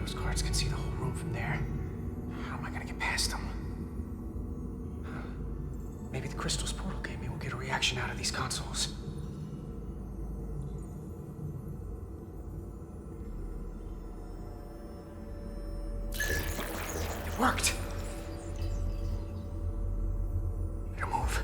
Those guards can see the whole room from there. How am I gonna get past them? Maybe the crystal's portal gave me will get a reaction out of these consoles. It worked! Better move.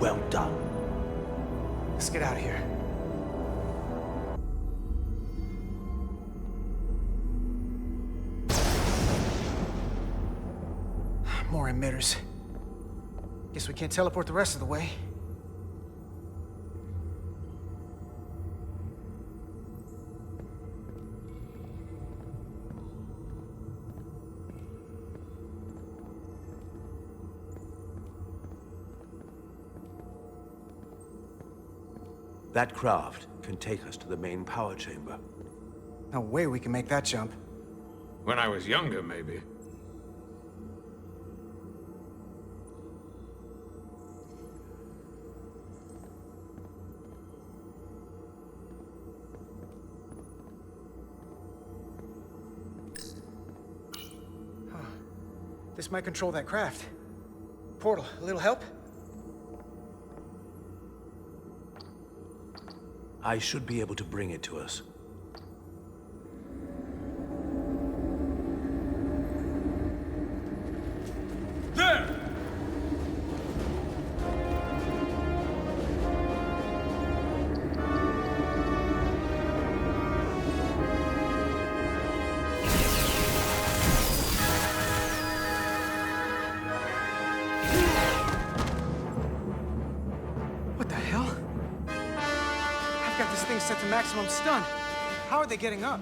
Well done. Let's get out of here. More emitters. Guess we can't teleport the rest of the way. That craft can take us to the main power chamber. No way we can make that jump. When I was younger, maybe. This might control that craft. Portal, a little help? I should be able to bring it to us. There! What the hell? I've got this thing set to maximum stun. How are they getting up?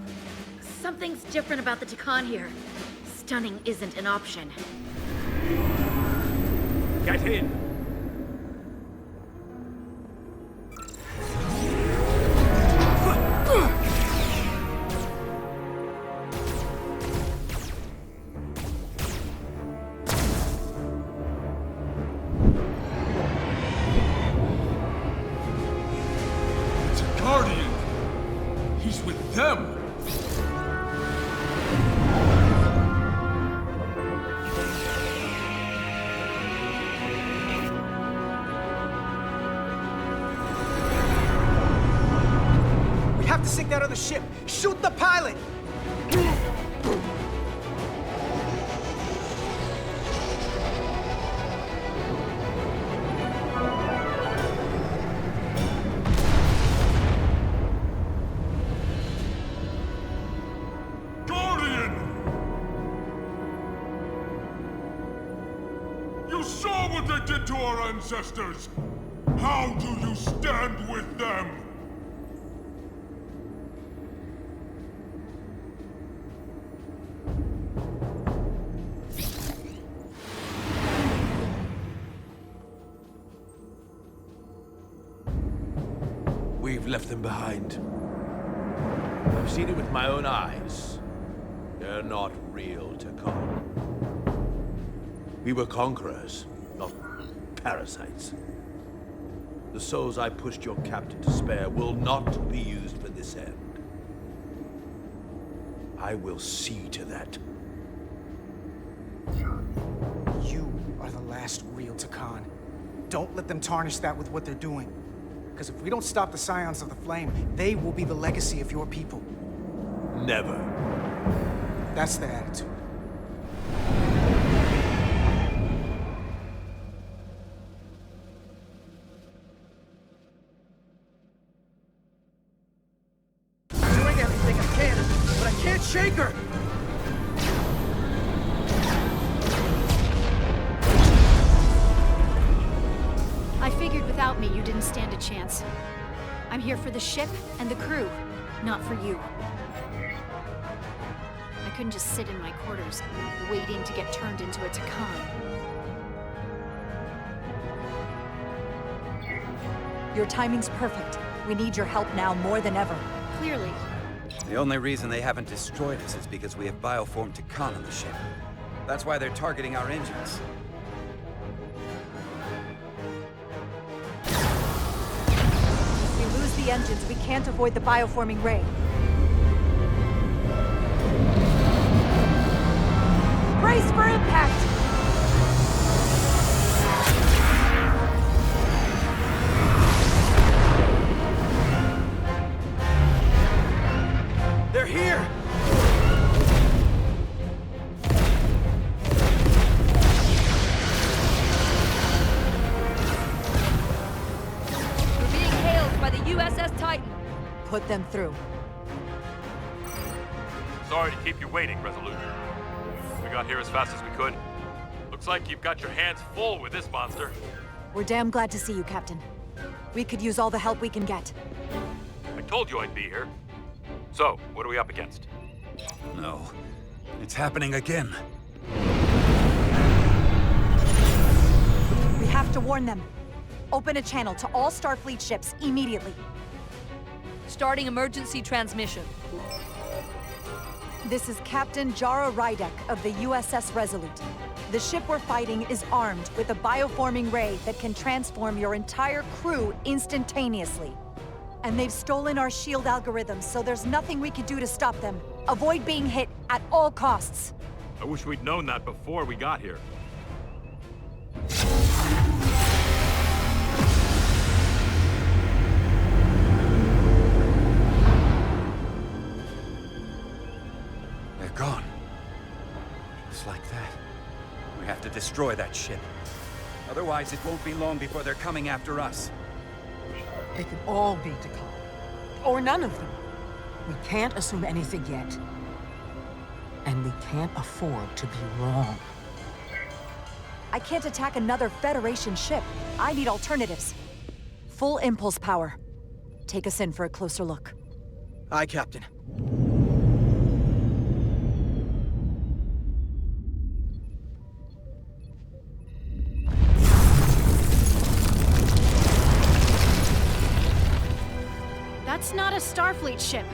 Something's different about the Takan here. Stunning isn't an option. Get in! It's a Guardian! He's with them! We have to sink that other ship. Shoot the pilot! Guardian! You saw what they did to our ancestors! How do you stand with them? We've left them behind. I've seen it with my own eyes. They're not real Takan. We were conquerors, not parasites. The souls I pushed your captain to spare will not be used for this end. I will see to that. You are the last real Takan. Don't let them tarnish that with what they're doing. Because if we don't stop the Scions of the Flame, they will be the legacy of your people. Never. That's the attitude. Doing everything I can, but I can't shake her! I figured without me, you didn't stand a chance. I'm here for the ship and the crew, not for you. I couldn't just sit in my quarters, waiting to get turned into a Takan. Your timing's perfect. We need your help now more than ever. Clearly. The only reason they haven't destroyed us is because we have bioformed Takan on the ship. That's why they're targeting our engines. If we lose the engines, we can't avoid the bioforming ray. Brace for impact! They're here! through. Sorry to keep you waiting, Resolute. We got here as fast as we could. Looks like you've got your hands full with this monster. We're damn glad to see you, Captain. We could use all the help we can get. I told you I'd be here. So, what are we up against? No. It's happening again. We have to warn them. Open a channel to all Starfleet ships immediately. Starting emergency transmission. This is Captain Jara Rydek of the USS Resolute. The ship we're fighting is armed with a bioforming ray that can transform your entire crew instantaneously. And they've stolen our shield algorithms, so there's nothing we can do to stop them. Avoid being hit at all costs. I wish we'd known that before we got here. They're gone. Just like that. We have to destroy that ship. Otherwise, it won't be long before they're coming after us. They could all be Takan. Or none of them. We can't assume anything yet. And we can't afford to be wrong. I can't attack another Federation ship. I need alternatives. Full impulse power. Take us in for a closer look. Aye, Captain. That's not a Starfleet ship.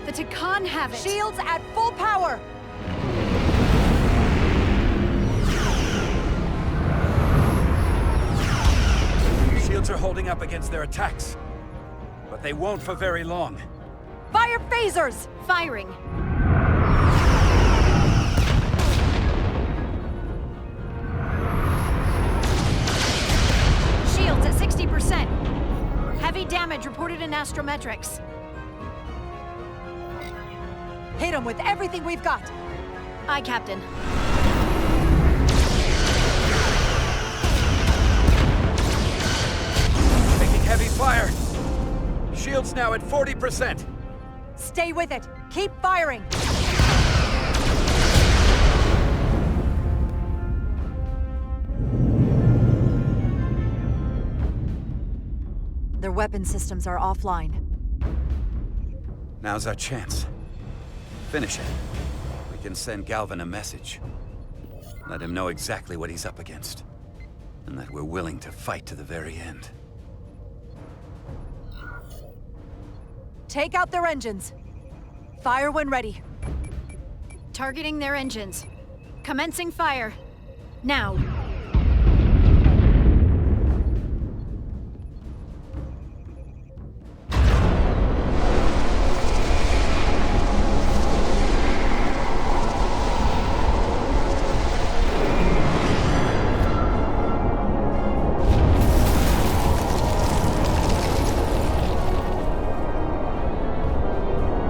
The Takan have it. Shields at full power! Shields are holding up against their attacks. But they won't for very long. Fire phasers! Firing. Shields at 60%. Heavy damage reported in astrometrics. Hit them with everything we've got! Aye, Captain. Taking heavy fire. Shields now at 40%. Stay with it! Keep firing! Their weapon systems are offline. Now's our chance. Finish it. We can send Galvin a message. Let him know exactly what he's up against. And that we're willing to fight to the very end. Take out their engines. Fire when ready. Targeting their engines. Commencing fire. Now.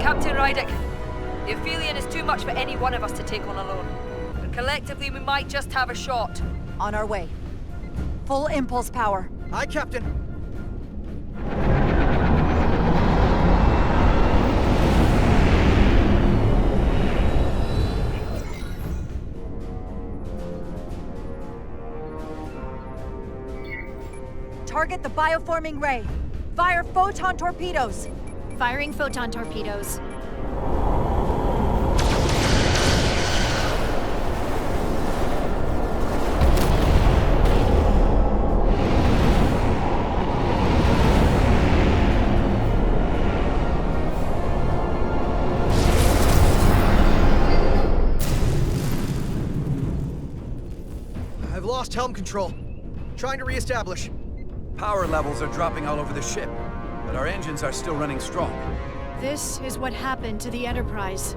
Captain Rydek, the Aphelion is too much for any one of us to take on alone. But collectively, we might just have a shot. On our way. Full impulse power. Aye, Captain. Target the bioforming ray. Fire photon torpedoes. Firing photon torpedoes. I've lost helm control. Trying to reestablish. Power levels are dropping all over the ship, but our engines are still running strong. This is what happened to the Enterprise.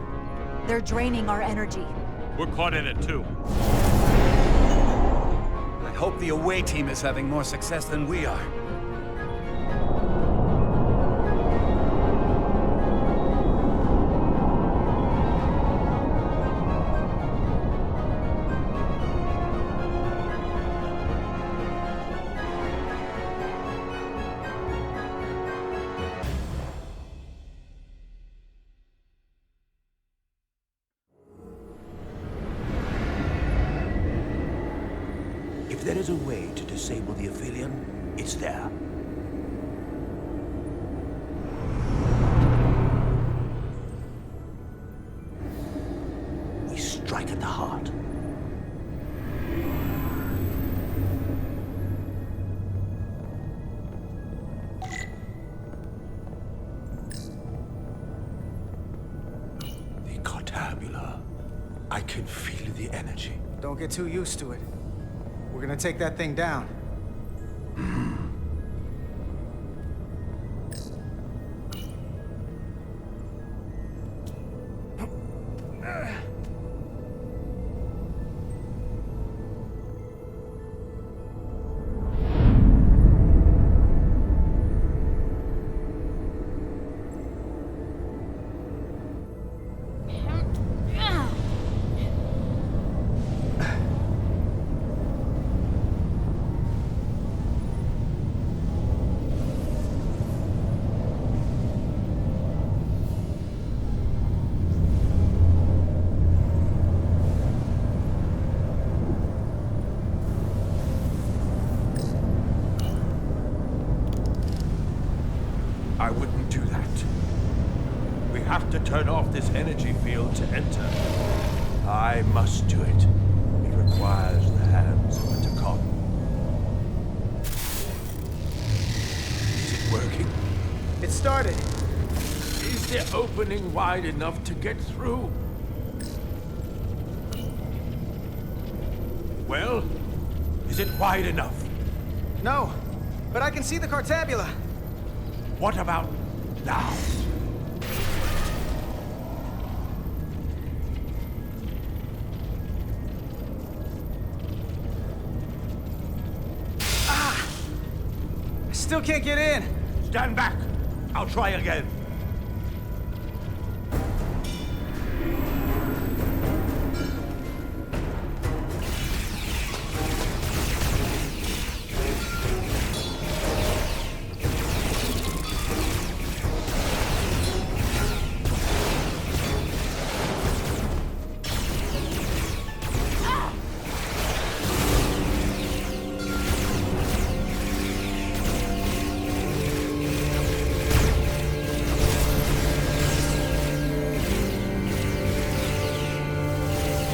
They're draining our energy. We're caught in it too. I hope the away team is having more success than we are. If there is a way to disable the Aphelion, it's there. We strike at the heart. The Cartabula. I can feel the energy. Don't get too used to it. We're gonna take that thing down. I wouldn't do that. We have to turn off this energy field to enter. I must do it. It requires the hands of a Takan. Is it working? It started. Is the opening wide enough to get through? Well, is it wide enough? No, but I can see the Cartabula. What about now? I still can't get in. Stand back. I'll try again.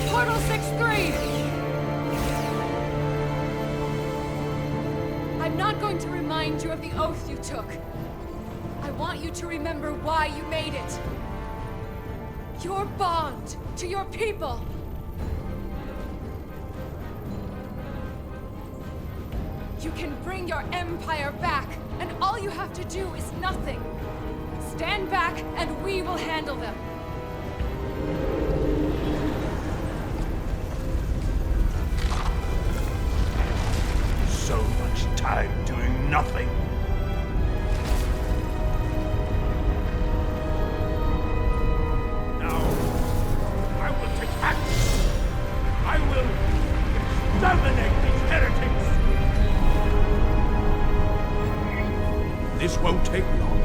Portal 6-3! I'm not going to remind you of the oath you took. I want you to remember why you made it. Your bond to your people. You can bring your empire back, and all you have to do is nothing. Stand back, and we will handle them. So much time doing nothing. Now, I will take action. I will exterminate these heretics. This won't take long.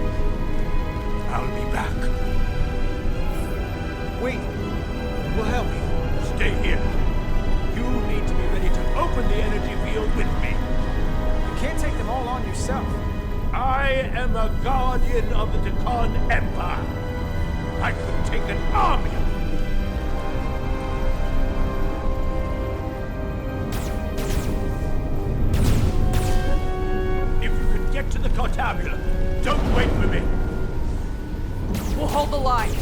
I'll be back. Wait, we'll help you. Stay here. You need to be ready to open the energy field with me. You can't take them all on yourself. I am a guardian of the Takan Empire. I could take an army of them. If you can get to the Cartabula, don't wait for me. We'll hold the line.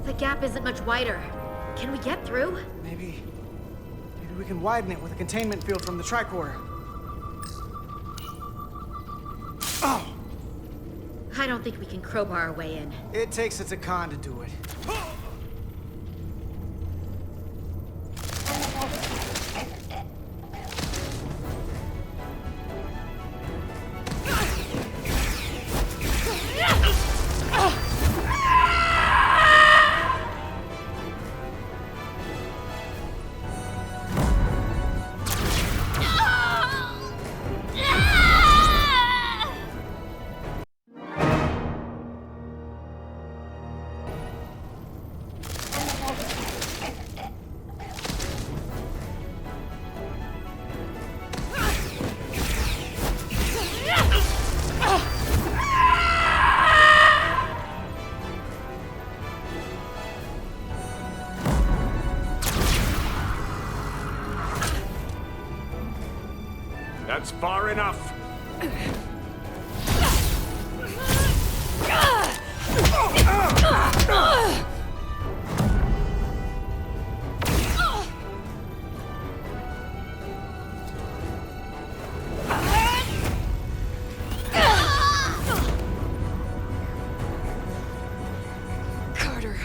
The gap isn't much wider. Can we get through? Maybe we can widen it with a containment field from the tricorder. Oh! I don't think we can crowbar our way in. It takes a Takan to do it. That's far enough! Carter,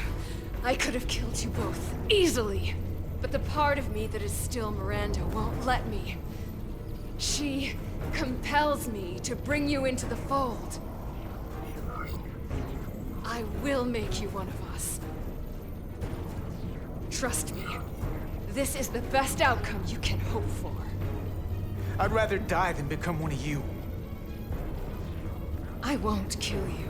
I could have killed you both, easily. But the part of me that is still Miranda won't let me. She compels me to bring you into the fold. I will make you one of us. Trust me, this is the best outcome you can hope for. I'd rather die than become one of you. I won't kill you.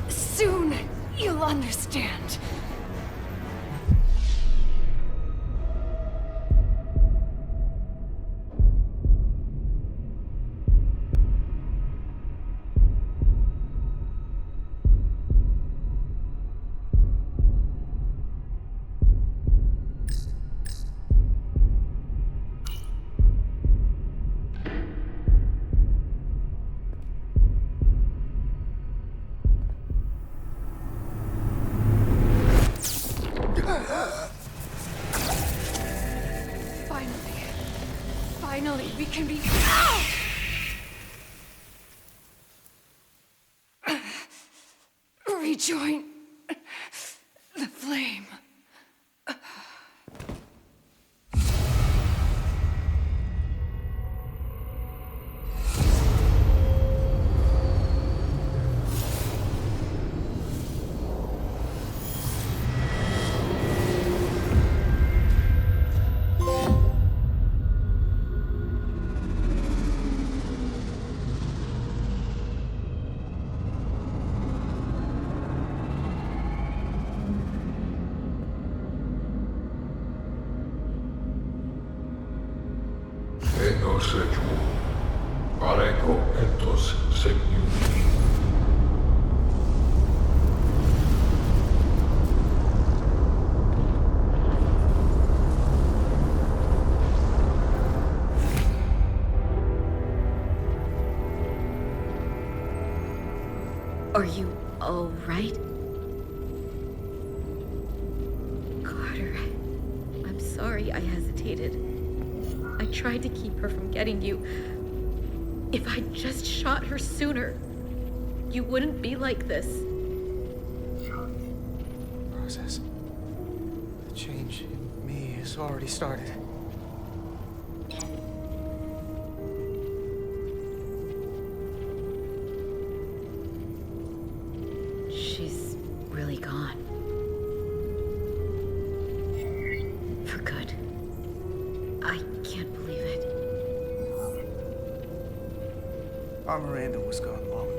Soon, you'll understand. Finally, we can be... rejoin the flame. Are you all right? Carter, I'm sorry I hesitated. I tried to keep her from getting you. If I'd just shot her sooner, you wouldn't be like this. Process. The change in me has already started. She's really gone. For good. I can't believe it. Our Miranda was gone long ago.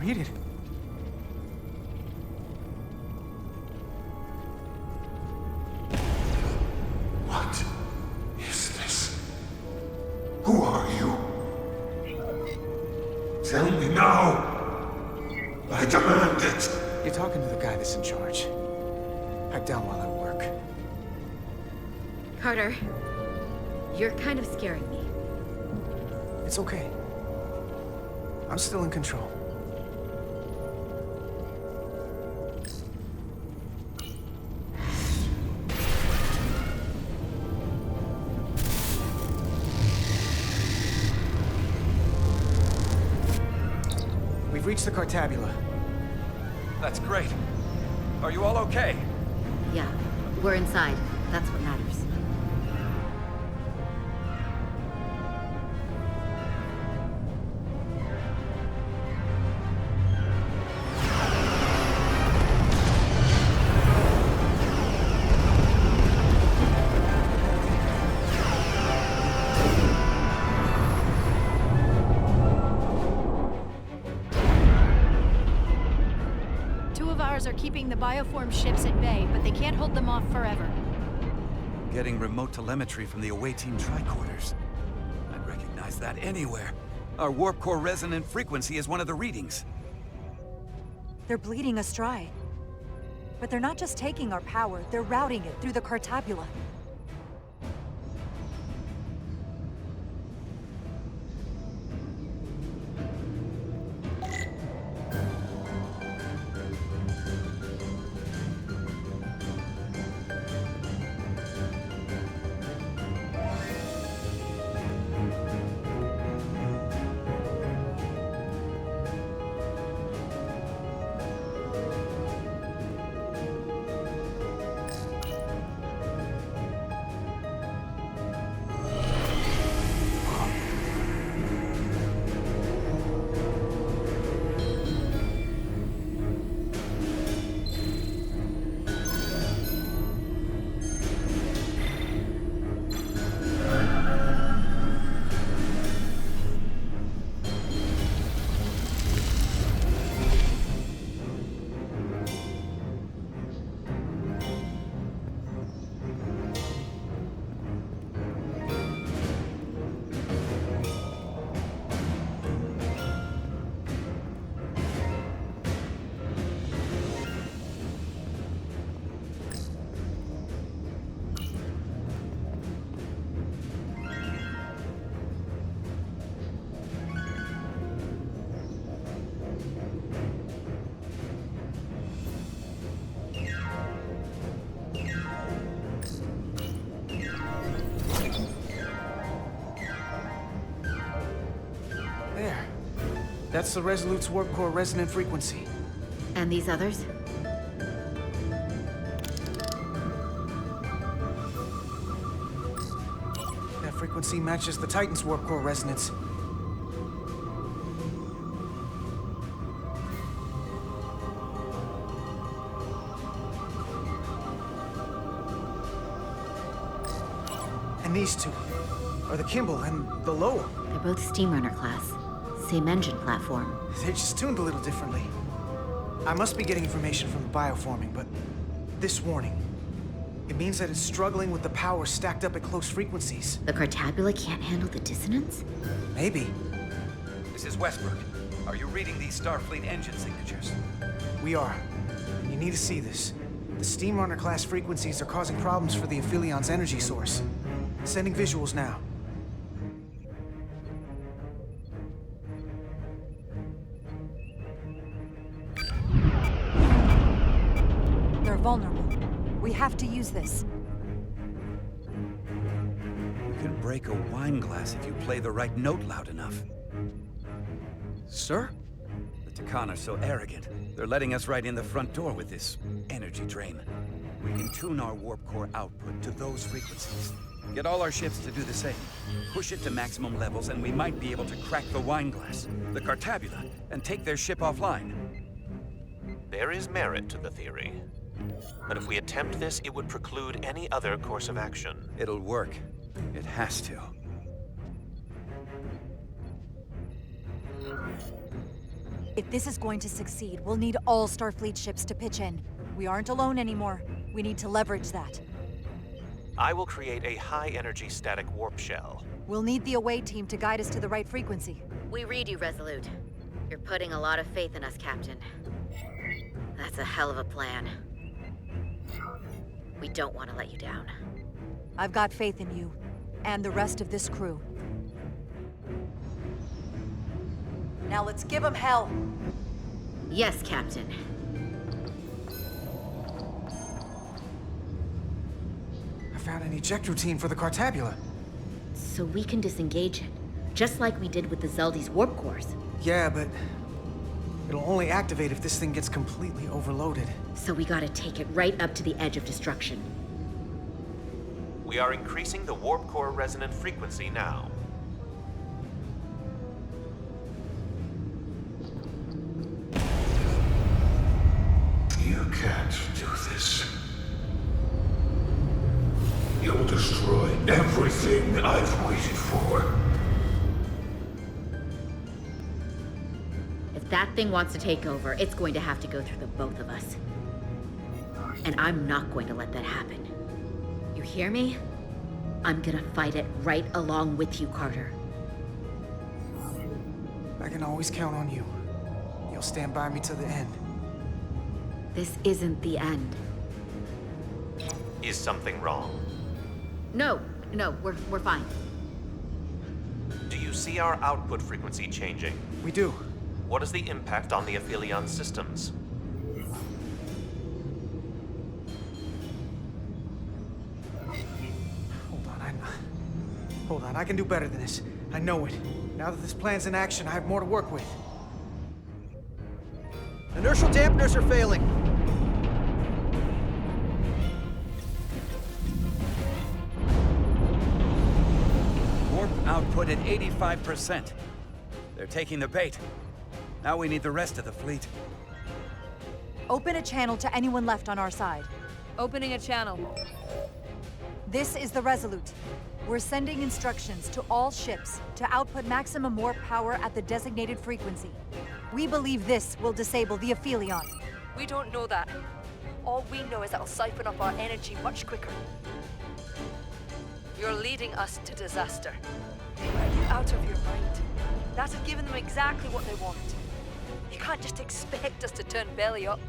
Read it. What is this? Who are you? Tell me now! I demand it! You're talking to the guy that's in charge. Pipe down while I work. Carter, you're kind of scaring me. It's okay. I'm still in control. We've reached the Cartabula. That's great. Are you all okay? Yeah, we're inside. That's what matters. Are keeping the bioform ships at bay, but they can't hold them off forever. Getting remote telemetry from the away team tricorders. I'd recognize that anywhere. Our warp core resonant frequency is one of the readings. They're bleeding us dry. But they're not just taking our power, they're routing it through the Cartabula. There. That's the Resolute's warp core resonant frequency. And these others? That frequency matches the Titan's warp core resonance. And these two are the Kimball and the Lowell. They're both Steamrunner class. Same engine platform. They're just tuned a little differently. I must be getting information from the bioforming, but this warning, it means that it's struggling with the power stacked up at close frequencies. The Cartabula can't handle the dissonance? Maybe. This is Westbrook. Are you reading these Starfleet engine signatures? We are. And you need to see this. The Steamrunner class frequencies are causing problems for the Aphilion's energy source. Sending visuals now. They're vulnerable. We have to use this. You can break a wine glass if you play the right note loud enough. Sir? The Takan are so arrogant. They're letting us right in the front door with this energy drain. We can tune our warp core output to those frequencies. Get all our ships to do the same. Push it to maximum levels and we might be able to crack the wine glass, the Cartabula, and take their ship offline. There is merit to the theory. But if we attempt this, it would preclude any other course of action. It'll work. It has to. If this is going to succeed, we'll need all Starfleet ships to pitch in. We aren't alone anymore. We need to leverage that. I will create a high-energy static warp shell. We'll need the away team to guide us to the right frequency. We read you, Resolute. You're putting a lot of faith in us, Captain. That's a hell of a plan. We don't want to let you down. I've got faith in you, and the rest of this crew. Now let's give them hell! Yes, Captain. I found an eject routine for the Cartabula. So we can disengage it, just like we did with the Zeldy's warp cores. Yeah, but it'll only activate if this thing gets completely overloaded. So we gotta take it right up to the edge of destruction. We are increasing the warp core resonant frequency now. You can't do this. You'll destroy everything I've waited for. If that thing wants to take over, it's going to have to go through the both of us. And I'm not going to let that happen. You hear me? I'm gonna fight it right along with you, Carter. I can always count on you. You'll stand by me to the end. This isn't the end. Is something wrong? No, we're fine. Do you see our output frequency changing? We do. What is the impact on the Aphelion systems? Hold on, I can do better than this. I know it. Now that this plan's in action, I have more to work with. Inertial dampeners are failing. Warp output at 85%. They're taking the bait. Now we need the rest of the fleet. Open a channel to anyone left on our side. Opening a channel. This is the Resolute. We're sending instructions to all ships to output maximum warp power at the designated frequency. We believe this will disable the Aphelion. We don't know that. All we know is it'll siphon up our energy much quicker. You're leading us to disaster. Are you out of your mind? That has given them exactly what they want. You can't just expect us to turn belly up.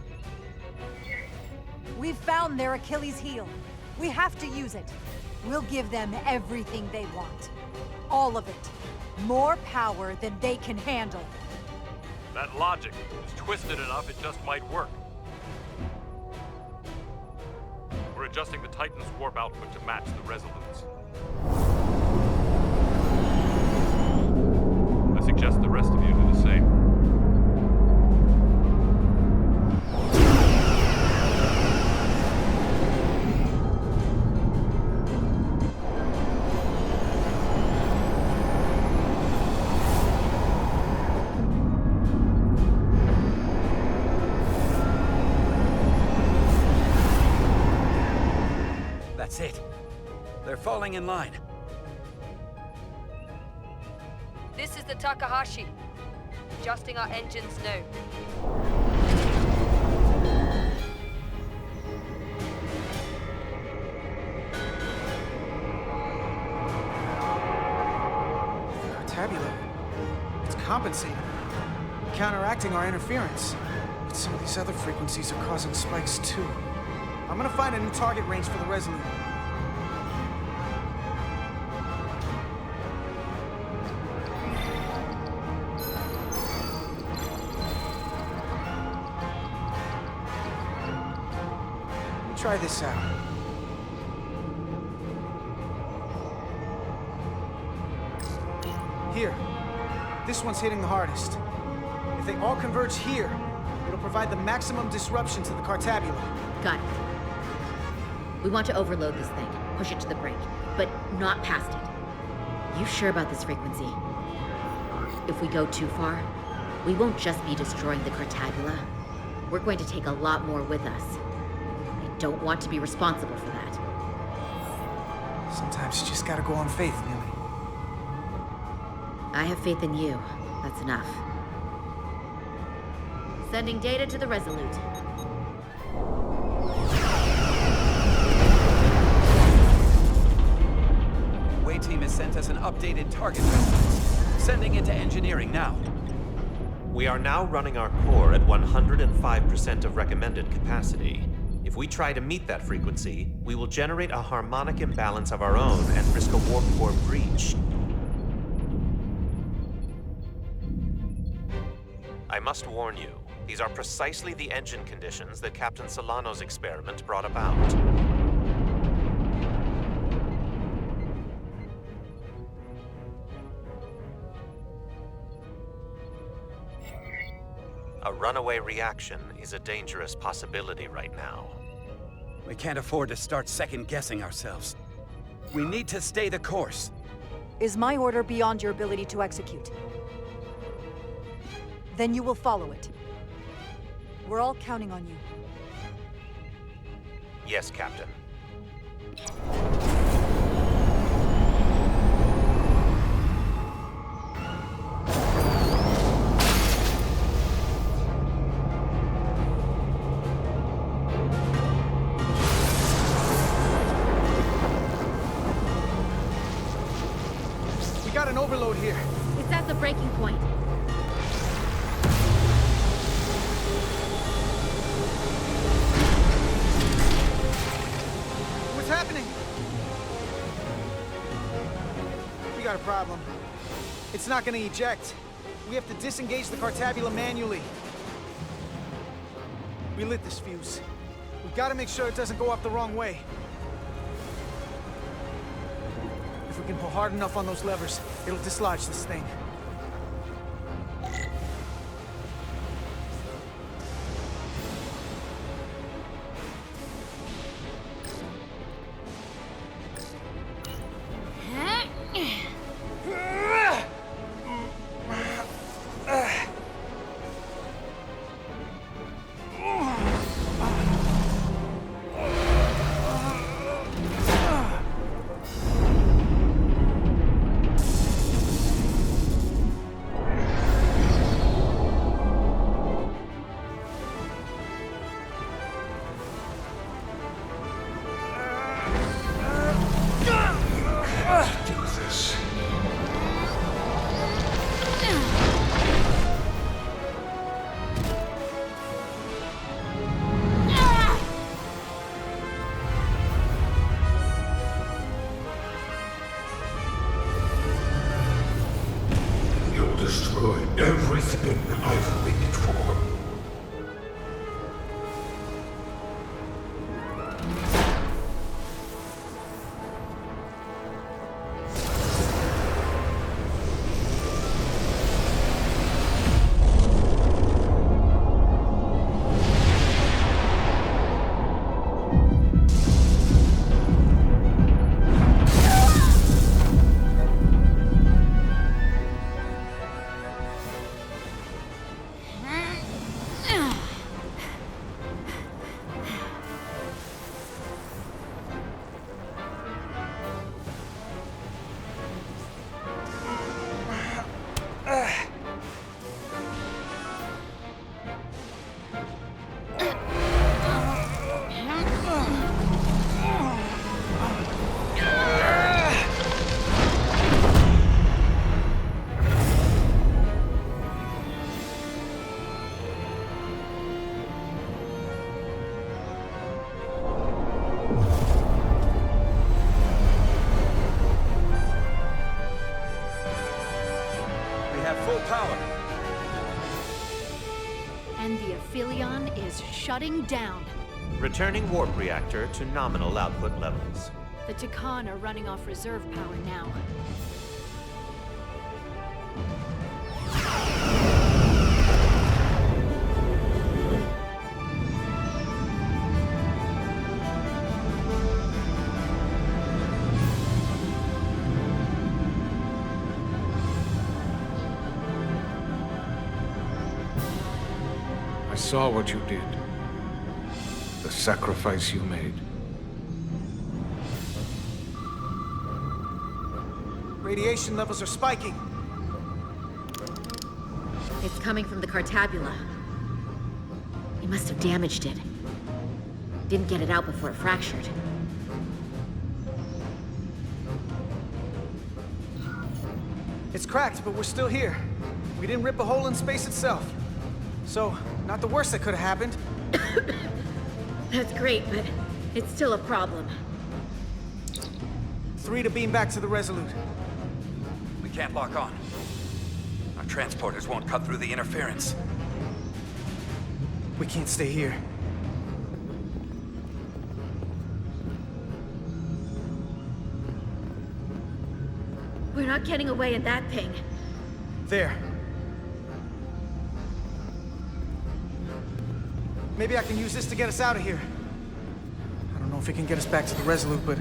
We've found their Achilles heel. We have to use it. We'll give them everything they want. All of it. More power than they can handle. That logic is twisted enough it just might work. We're adjusting the Titan's warp output to match the Resolute's. I suggest the rest of you do the same. That's it. They're falling in line. This is the Takahashi. Adjusting our engines now. Cartabula. It's compensating. Counteracting our interference. But some of these other frequencies are causing spikes too. I'm gonna find a new target range for the Resolute. Try this out. Here. This one's hitting the hardest. If they all converge here, it'll provide the maximum disruption to the Cartabula. Got it. We want to overload this thing, push it to the brink, but not past it. You sure about this frequency? If we go too far, we won't just be destroying the Cartabula. We're going to take a lot more with us. I don't want to be responsible for that. Sometimes you just gotta go on faith, Millie. I have faith in you. That's enough. Sending data to the Resolute. Way team has sent us an updated target list. Sending it to engineering now. We are now running our core at 105% of recommended capacity. If we try to meet that frequency, we will generate a harmonic imbalance of our own and risk a warp core breach. I must warn you, these are precisely the engine conditions that Captain Solano's experiment brought about. A runaway reaction is a dangerous possibility right now. We can't afford to start second-guessing ourselves. We need to stay the course. Is my order beyond your ability to execute? Then you will follow it. We're all counting on you. Yes, Captain. We got an overload here. It's at the breaking point. What's happening? We got a problem. It's not gonna eject. We have to disengage the Cartabula manually. We lit this fuse. We've got to make sure it doesn't go off the wrong way. If we can pull hard enough on those levers, it'll dislodge this thing. Destroy everything I've waited for. And the Aphelion is shutting down. Returning warp reactor to nominal output levels. The Takan are running off reserve power now. I saw what you did. The sacrifice you made. Radiation levels are spiking. It's coming from the Cartabula. We must have damaged it. Didn't get it out before it fractured. It's cracked, but we're still here. We didn't rip a hole in space itself. So, not the worst that could have happened. That's great, but it's still a problem. 3 to beam back to the Resolute. We can't lock on. Our transporters won't cut through the interference. We can't stay here. We're not getting away in that thing. There. Maybe I can use this to get us out of here. I don't know if it can get us back to the Resolute, but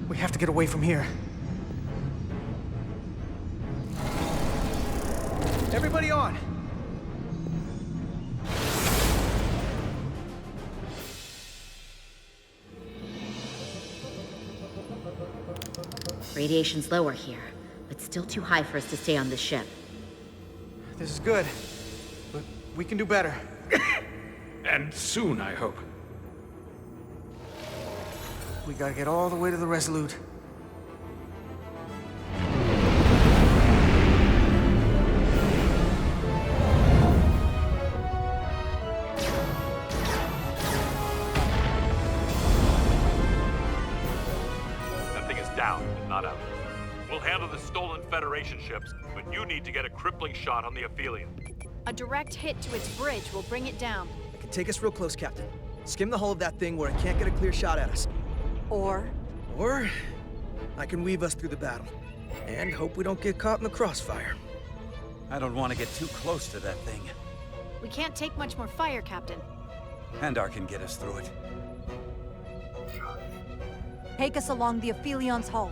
we have to get away from here. Everybody on! Radiation's lower here, but still too high for us to stay on this ship. This is good, but we can do better. And soon, I hope. We gotta get all the way to the Resolute. That thing is down, but not out. We'll handle the stolen Federation ships, but you need to get a crippling shot on the Aphelion. A direct hit to its bridge will bring it down. Take us real close, Captain. Skim the hull of that thing where it can't get a clear shot at us. Or I can weave us through the battle. And hope we don't get caught in the crossfire. I don't want to get too close to that thing. We can't take much more fire, Captain. Handar can get us through it. take us along the Aphelion's hull.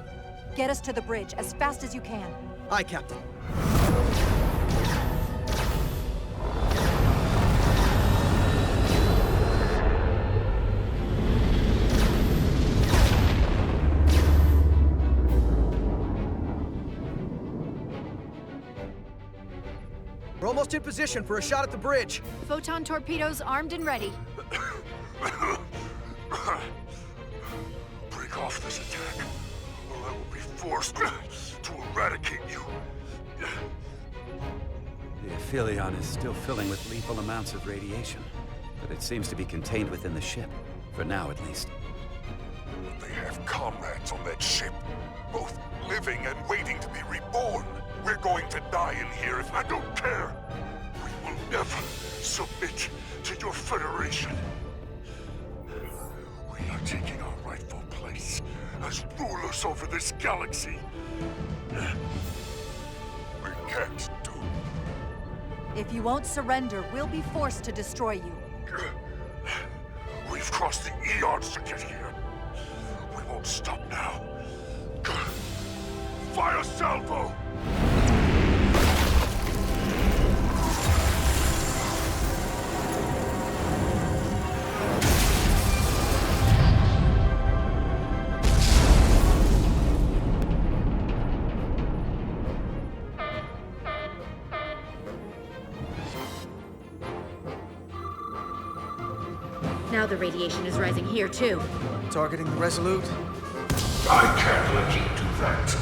Get us to the bridge as fast as you can. Aye, Captain. We're almost in position for a shot at the bridge. Photon torpedoes armed and ready. Break off this attack, or I will be forced to eradicate you. The Aphelion is still filling with lethal amounts of radiation, but it seems to be contained within the ship, for now at least. They have comrades on that ship, both living and waiting to be reborn. We're going to die in here if I don't care. We will never submit to your Federation. We are taking our rightful place as rulers over this galaxy. We can't do. If you won't surrender, we'll be forced to destroy you. We've crossed the eons to get here. We won't stop now. Fire salvo! Now the radiation is rising here, too. Targeting the Resolute. I can't let you do that.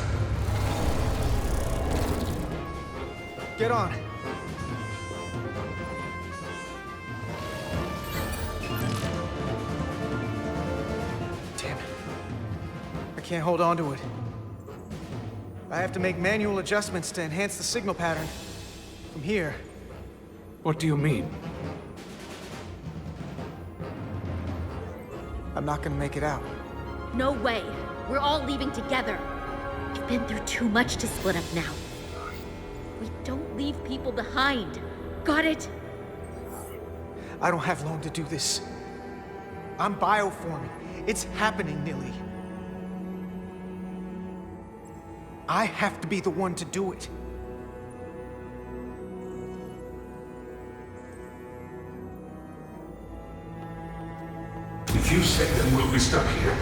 Get on. Damn it. I can't hold on to it. I have to make manual adjustments to enhance the signal pattern. From here. What do you mean? I'm not gonna make it out. No way. We're all leaving together. We've been through too much to split up now. We don't leave people behind. Got it? I don't have long to do this. I'm bioforming. It's happening, Nilly. I have to be the one to do it. If you save them, we'll be stuck here.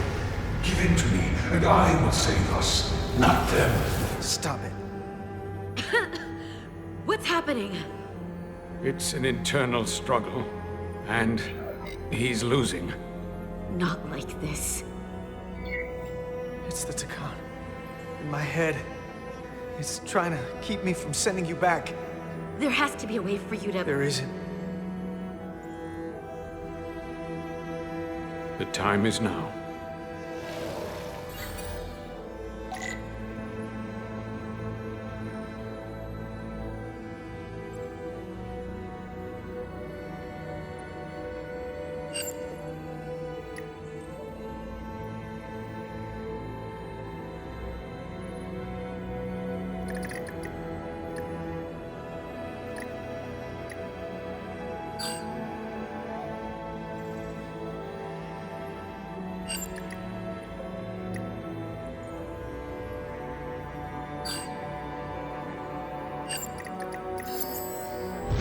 Give in to me, and I will save us, not them. Stop it. What's happening? It's an internal struggle. And he's losing. Not like this. It's the Takan. In my head. It's trying to keep me from sending you back. There has to be a way for you to... There isn't. The time is now.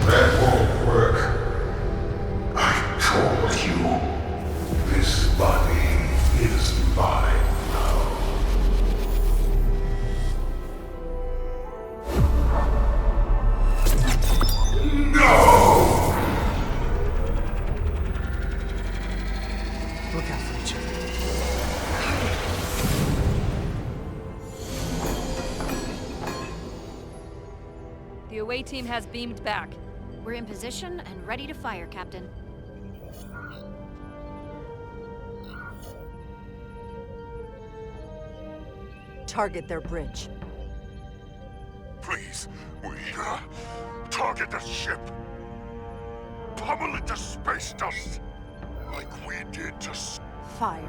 That won't work. I told you, this body is mine now. No! Look out for each other. The away team has beamed back. We're in position and ready to fire, Captain. Target their bridge. Please, we, target the ship. Pummel it to space dust. Like we did to... Fire.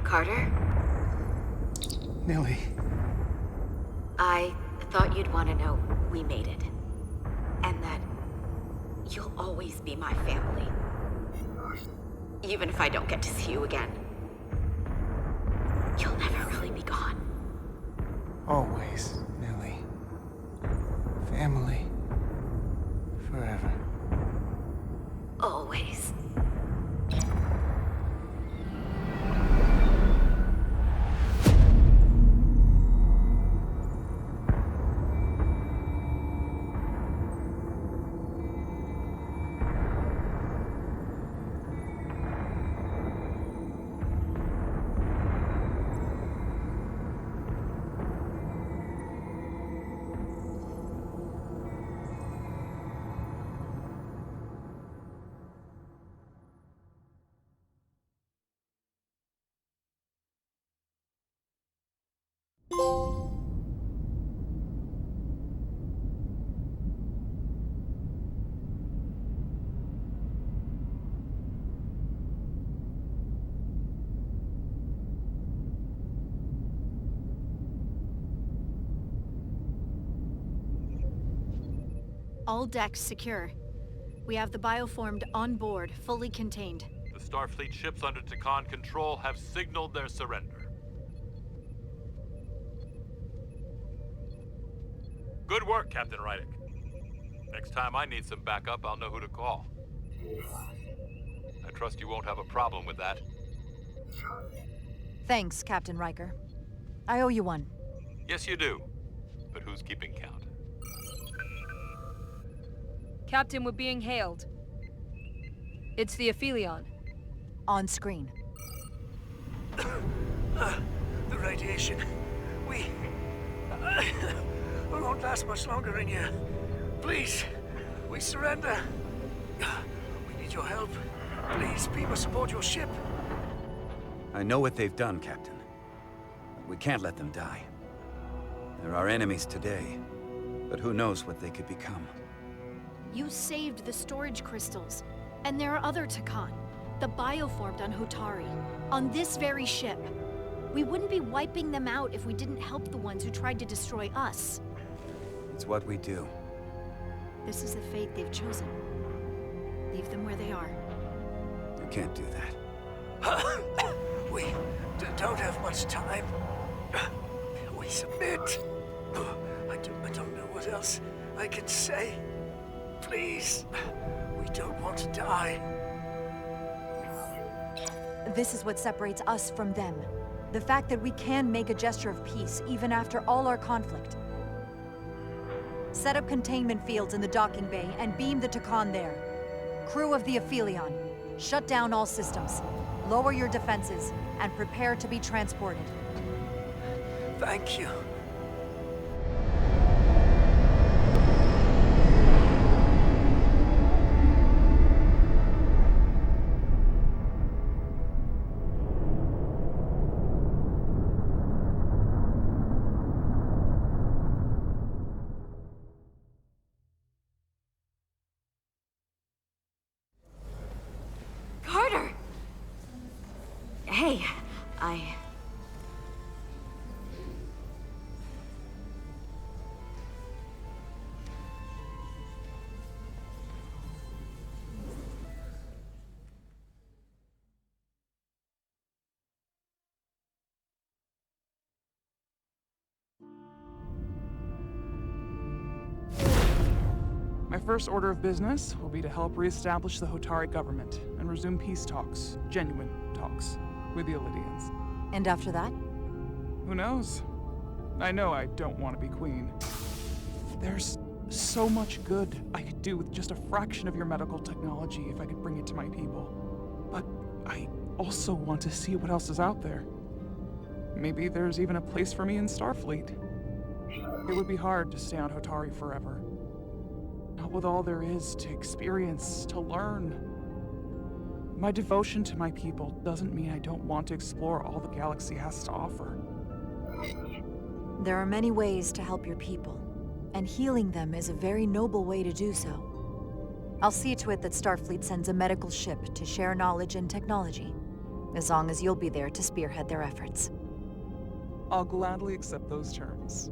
Carter? Nilly. I thought you'd want to know we made it. And that you'll always be my family. Even if I don't get to see you again. You'll never really be gone. Always, Nilly. Family. Forever. Always. All decks secure. We have the bioformed on board, fully contained. The Starfleet ships under Takan control have signaled their surrender. Good work, Captain Rydick. Next time I need some backup, I'll know who to call. I trust you won't have a problem with that. Thanks, Captain Riker. I owe you one. Yes, you do. But who's keeping count? Captain, we're being hailed. It's the Aphelion. On screen. The radiation. We won't last much longer in here. Please, we surrender. We need your help. Please, beam us aboard your ship. I know what they've done, Captain. We can't let them die. They're our enemies today, but who knows what they could become. You saved the storage crystals, and there are other Takan, the bioformed on Hotari, on this very ship. We wouldn't be wiping them out if we didn't help the ones who tried to destroy us. It's what we do. This is the fate they've chosen. Leave them where they are. You can't do that. We don't have much time. We submit. I don't know what else I can say. Please, we don't want to die. This is what separates us from them. The fact that we can make a gesture of peace, even after all our conflict. Set up containment fields in the docking bay and beam the Takan there. Crew of the Aphelion, shut down all systems. Lower your defenses, and prepare to be transported. Thank you. Carter! Hey, My first order of business will be to help reestablish the Hotari government and resume peace talks, genuine talks, with the Illidians. And after that? Who knows? I know I don't want to be queen. There's so much good I could do with just a fraction of your medical technology if I could bring it to my people. But I also want to see what else is out there. Maybe there's even a place for me in Starfleet. It would be hard to stay on Hotari forever. Not with all there is to experience, to learn. My devotion to my people doesn't mean I don't want to explore all the galaxy has to offer. There are many ways to help your people, and healing them is a very noble way to do so. I'll see to it that Starfleet sends a medical ship to share knowledge and technology, as long as you'll be there to spearhead their efforts. I'll gladly accept those terms.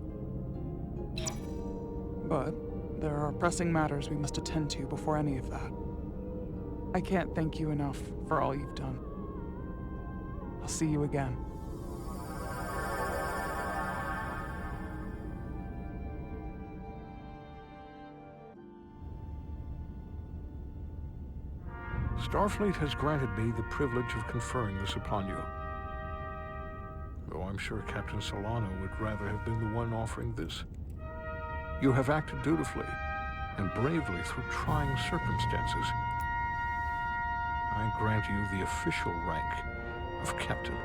But there are pressing matters we must attend to before any of that. I can't thank you enough for all you've done. I'll see you again. Starfleet has granted me the privilege of conferring this upon you. Though I'm sure Captain Solano would rather have been the one offering this. You have acted dutifully and bravely through trying circumstances. I grant you the official rank of Captain.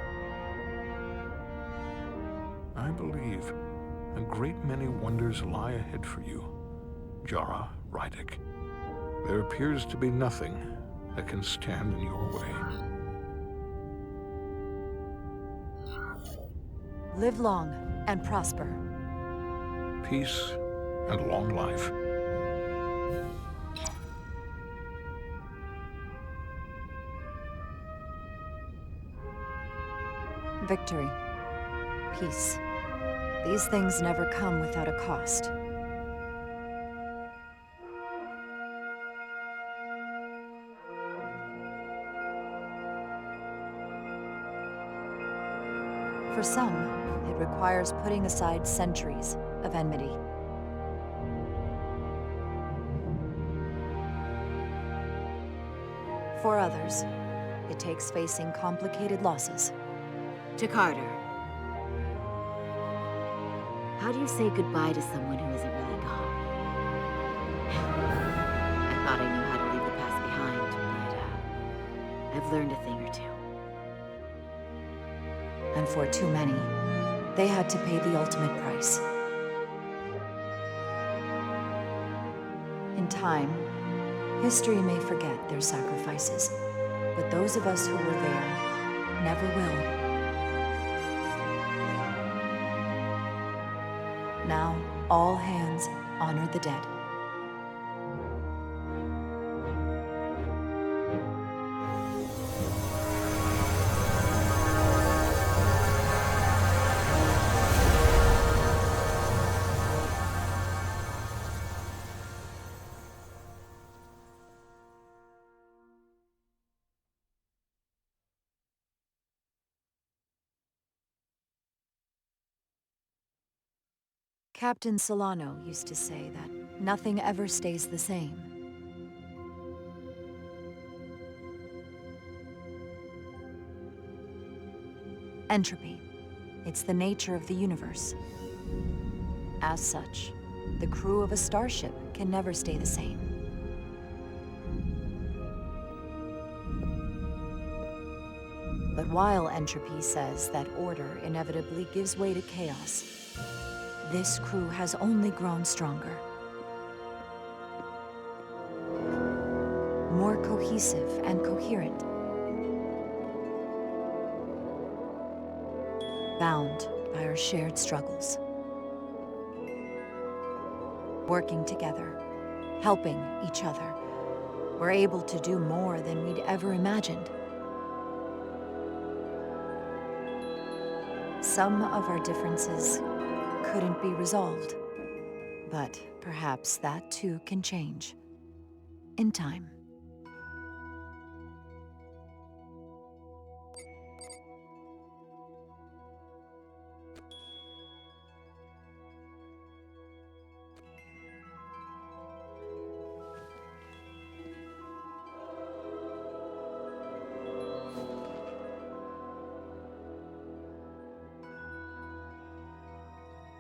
I believe a great many wonders lie ahead for you, Jara Rydek. There appears to be nothing that can stand in your way. Live long and prosper. Peace and long life. Victory. Peace. These things never come without a cost. For some, it requires putting aside centuries of enmity. For others, it takes facing complicated losses. To Carter. How do you say goodbye to someone who isn't really gone? I thought I knew how to leave the past behind, but I've learned a thing or two. And for too many, they had to pay the ultimate price. In time, history may forget their sacrifices, but those of us who were there never will. Now, all hands honor the dead. Captain Solano used to say that nothing ever stays the same. Entropy. It's the nature of the universe. As such, the crew of a starship can never stay the same. But while entropy says that order inevitably gives way to chaos, this crew has only grown stronger. More cohesive and coherent. Bound by our shared struggles. Working together, helping each other, we're able to do more than we'd ever imagined. Some of our differences couldn't be resolved, but perhaps that too can change in time.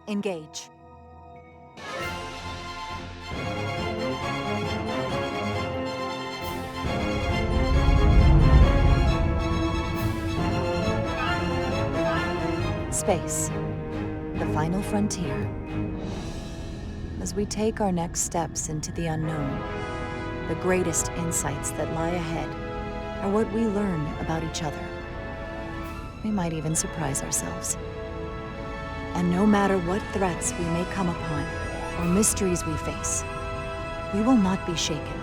Engage. Space, the final frontier. As we take our next steps into the unknown, the greatest insights that lie ahead are what we learn about each other. We might even surprise ourselves. And no matter what threats we may come upon, or mysteries we face, we will not be shaken.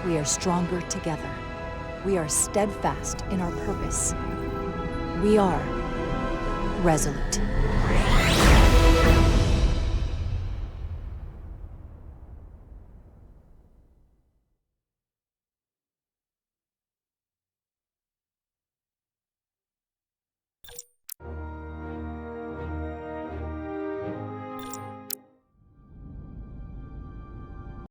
We are stronger together. We are steadfast in our purpose. We are resolute.